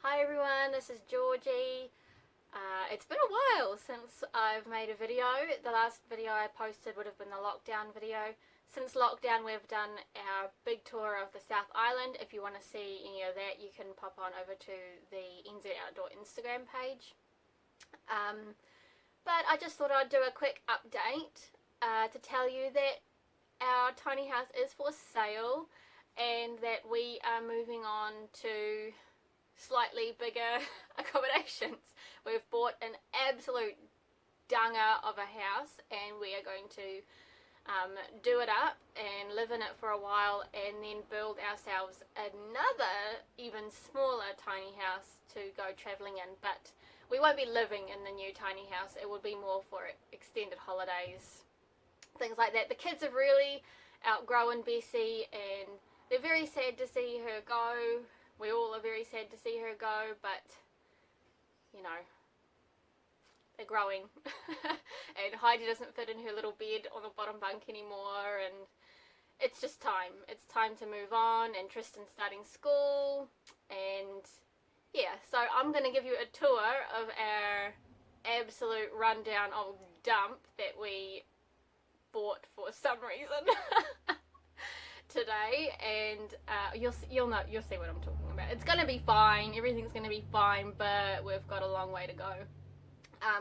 Hi everyone, this is Georgie. It's been a while since I've made a video. The last video I posted would have been the lockdown video. Since lockdown we've done our big tour of the South Island. If you want to see any of that you can pop on over to the NZ Outdoor Instagram page. But I just thought I'd do a quick update to tell you that our tiny house is for sale and that we are moving on to slightly bigger accommodations. We've bought an absolute dunger of a house and we are going to do it up and live in it for a while and then build ourselves another even smaller tiny house to go travelling in. But we won't be living in the new tiny house. It would be more for extended holidays, things like that. The kids have really outgrown Bessie and they're very sad to see her go. We all are very sad to see her go, but you know, they're growing. And Heidi doesn't fit in her little bed on the bottom bunk anymore, and it's just time. It's time to move on, and Tristan's starting school, and yeah, so I'm going to give you a tour of our absolute rundown old dump that we bought for some reason today, and you'll see what I'm talking about. It's gonna be fine. Everything's gonna be fine, but we've got a long way to go.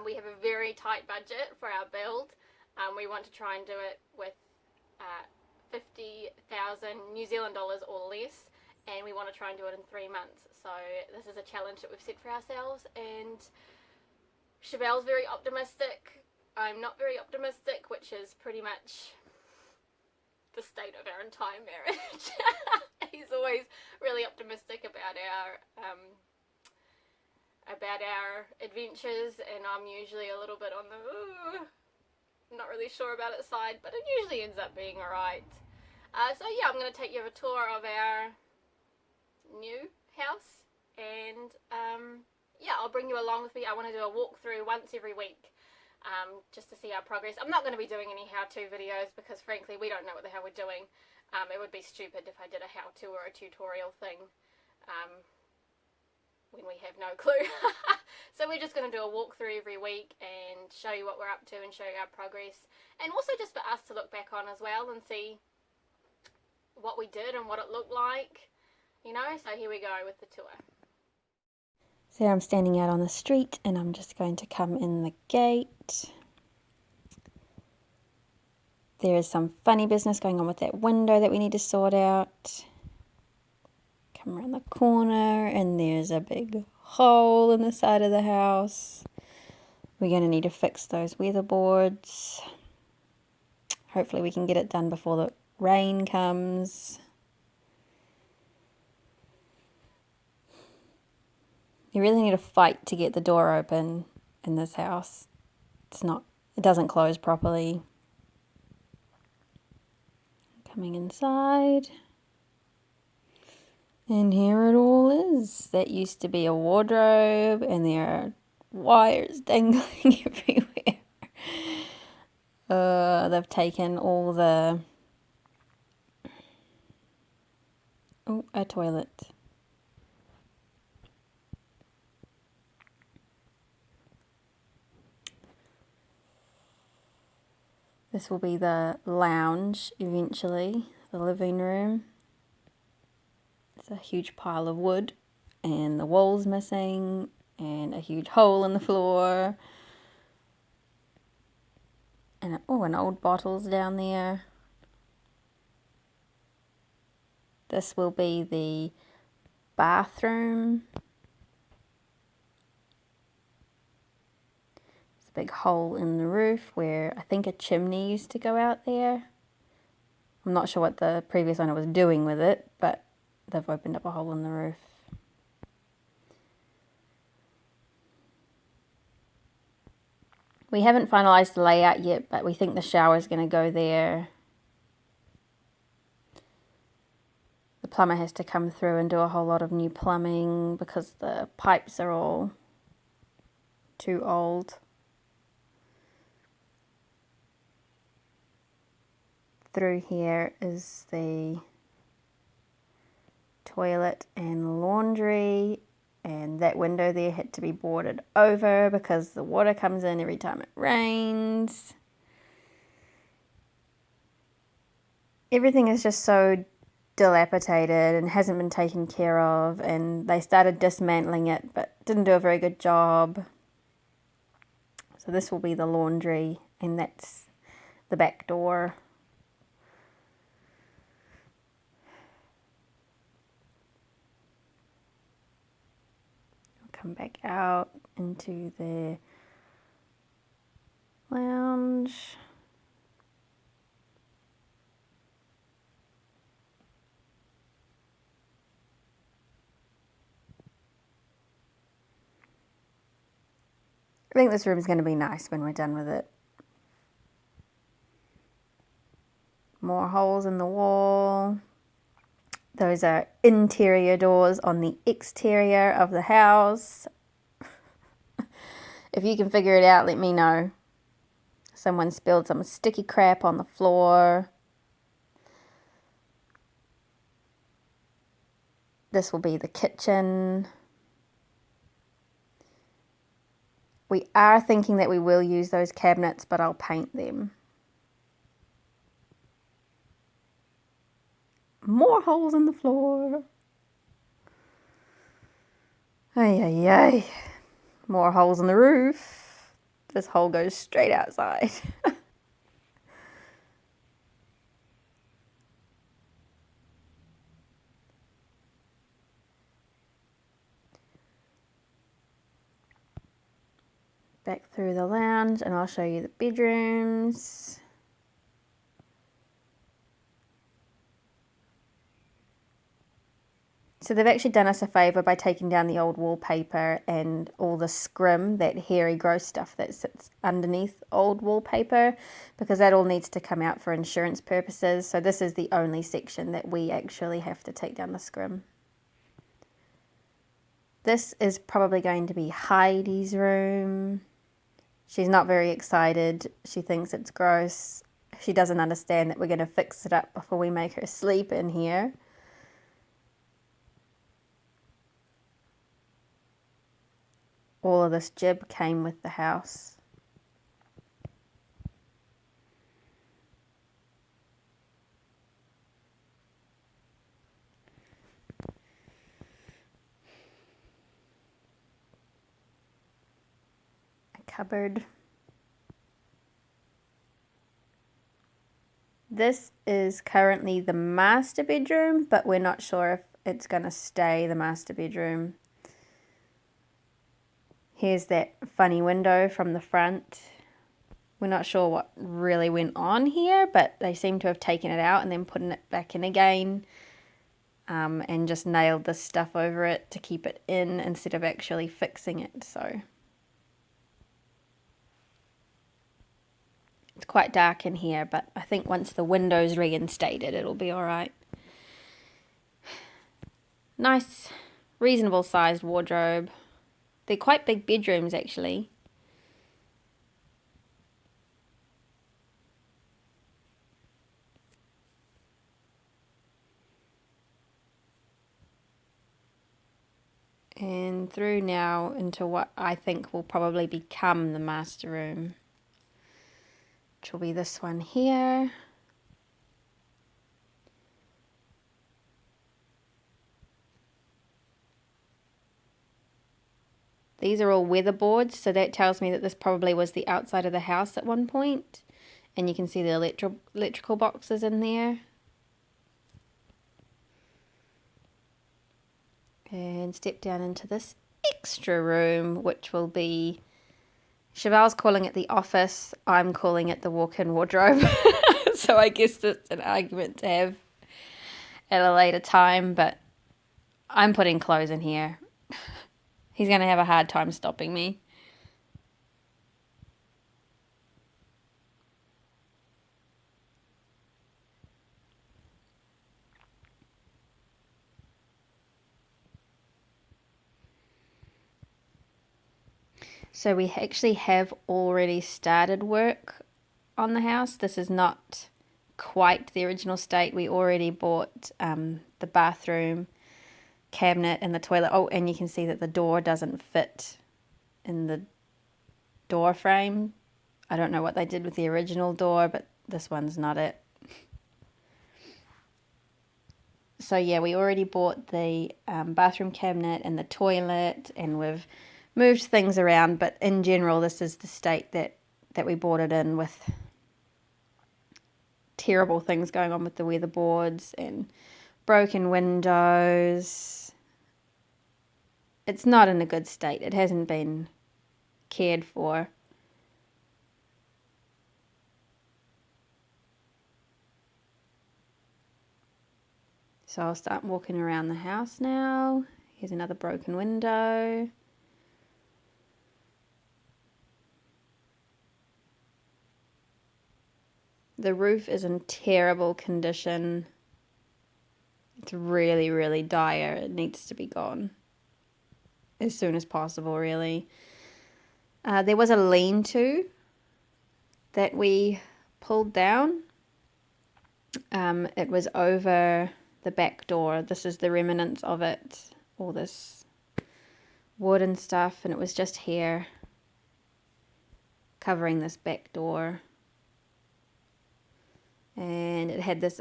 We have a very tight budget for our build. We want to try and do it with 50,000 New Zealand dollars or less, and we want to try and do it in 3 months. So this is a challenge that we've set for ourselves, and Chevelle's very optimistic. I'm not very optimistic, which is pretty much the state of our entire marriage. He's always really optimistic about our adventures, and I'm usually a little bit on the not really sure about it side, but it usually ends up being alright. So yeah, I'm going to take you on a tour of our new house, and yeah, I'll bring you along with me. I want to do a walkthrough once every week. Just to see our progress. I'm not going to be doing any how-to videos because frankly we don't know what the hell we're doing. It would be stupid if I did a how-to or a tutorial thing when we have no clue. So we're just going to do a walkthrough every week and show you what we're up to and show you our progress, and also just for us to look back on as well and see what we did and what it looked like, you know. So here we go with the tour. So I'm standing out on the street and I'm just going to come in the gate. There is some funny business going on with that window that we need to sort out. Come around the corner and there's a big hole in the side of the house. We're going to need to fix those weatherboards. Hopefully we can get it done before the rain comes. You really need to fight to get the door open in this house. It doesn't close properly. Coming inside. And here it all is. That used to be a wardrobe and there are wires dangling everywhere. They've taken all the... Oh, a toilet. This will be the lounge eventually, the living room. It's a huge pile of wood and the wall's missing and a huge hole in the floor. And an old bottle's down there. This will be the bathroom. Big hole in the roof where I think a chimney used to go out there. I'm not sure what the previous owner was doing with it, but they've opened up a hole in the roof. We haven't finalised the layout yet, but we think the shower is going to go there. The plumber has to come through and do a whole lot of new plumbing because the pipes are all too old. Through here is the toilet and laundry, and that window there had to be boarded over because the water comes in every time it rains. Everything is just so dilapidated and hasn't been taken care of, and they started dismantling it but didn't do a very good job. So this will be the laundry, and that's the back door. Come back out into the lounge. I think this room is going to be nice when we're done with it. More holes in the wall. Those are interior doors on the exterior of the house. If you can figure it out, let me know. Someone spilled some sticky crap on the floor. This will be the kitchen. We are thinking that we will use those cabinets, but I'll paint them. More holes in the floor. Ay, ay, ay. More holes in the roof. This hole goes straight outside. Back through the lounge, and I'll show you the bedrooms. So they've actually done us a favour by taking down the old wallpaper and all the scrim, that hairy gross stuff that sits underneath old wallpaper, because that all needs to come out for insurance purposes. So this is the only section that we actually have to take down the scrim. This is probably going to be Heidi's room. She's not very excited. She thinks it's gross. She doesn't understand that we're going to fix it up before we make her sleep in here. All of this jib came with the house. A cupboard. This is currently the master bedroom, but we're not sure if it's going to stay the master bedroom. Here's that funny window from the front. We're not sure what really went on here, but they seem to have taken it out and then putting it back in again, and just nailed this stuff over it to keep it in instead of actually fixing it. So it's quite dark in here, but I think once the window's reinstated, it'll be all right. Nice, reasonable sized wardrobe. They're quite big bedrooms, actually. And through now into what I think will probably become the master room, which will be this one here. These are all weatherboards, so that tells me that this probably was the outside of the house at one point. And you can see the electrical boxes in there. And step down into this extra room, which will be, Chevelle's calling it the office, I'm calling it the walk-in wardrobe. So I guess it's an argument to have at a later time, but I'm putting clothes in here. He's going to have a hard time stopping me. So we actually have already started work on the house. This is not quite the original state. We already bought the bathroom cabinet and the toilet. Oh, and you can see that the door doesn't fit in the door frame. I don't know what they did with the original door, but this one's not it. So yeah, we already bought the bathroom cabinet and the toilet, and we've moved things around, but in general this is the state that we bought it in, with terrible things going on with the weatherboards and broken windows. It's not in a good state. It hasn't been cared for. So I'll start walking around the house now. Here's another broken window. The roof is in terrible condition. It's really, really dire. It needs to be gone as soon as possible, really. There was a lean-to that we pulled down. It was over the back door. This is the remnants of it, all this wood and stuff, and it was just here covering this back door. And it had this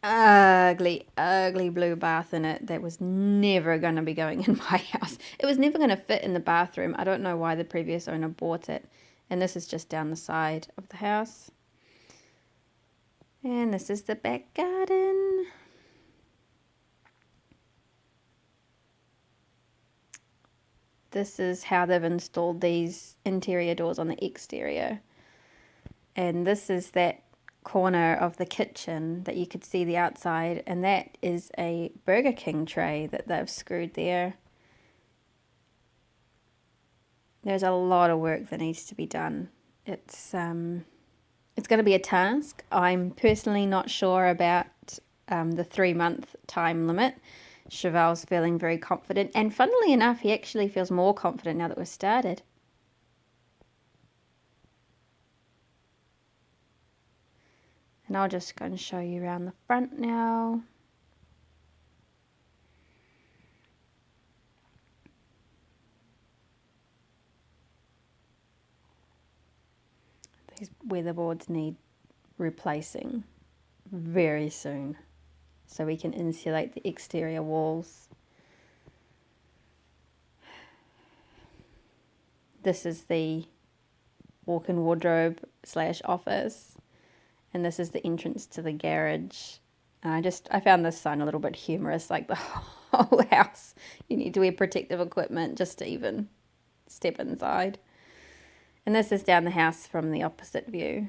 ugly, ugly blue bath in it that was never going to be going in my house. It was never going to fit in the bathroom. I don't know why the previous owner bought it. And this is just down the side of the house. And this is the back garden. This is how they've installed these interior doors on the exterior. And this is that corner of the kitchen that you could see the outside, and that is a Burger King tray that they've screwed there. There's a lot of work that needs to be done. It's going to be a task. I'm personally not sure about the 3-month time limit. Cheval's feeling very confident, and funnily enough, he actually feels more confident now that we've started. And I'll just go and show you around the front now. These weatherboards need replacing very soon, so we can insulate the exterior walls. This is the walk-in wardrobe / office, and this is the entrance to the garage. I found this sign a little bit humorous, like the whole house. You need to wear protective equipment just to even step inside. And this is down the house from the opposite view.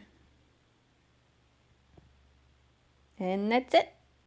And that's it.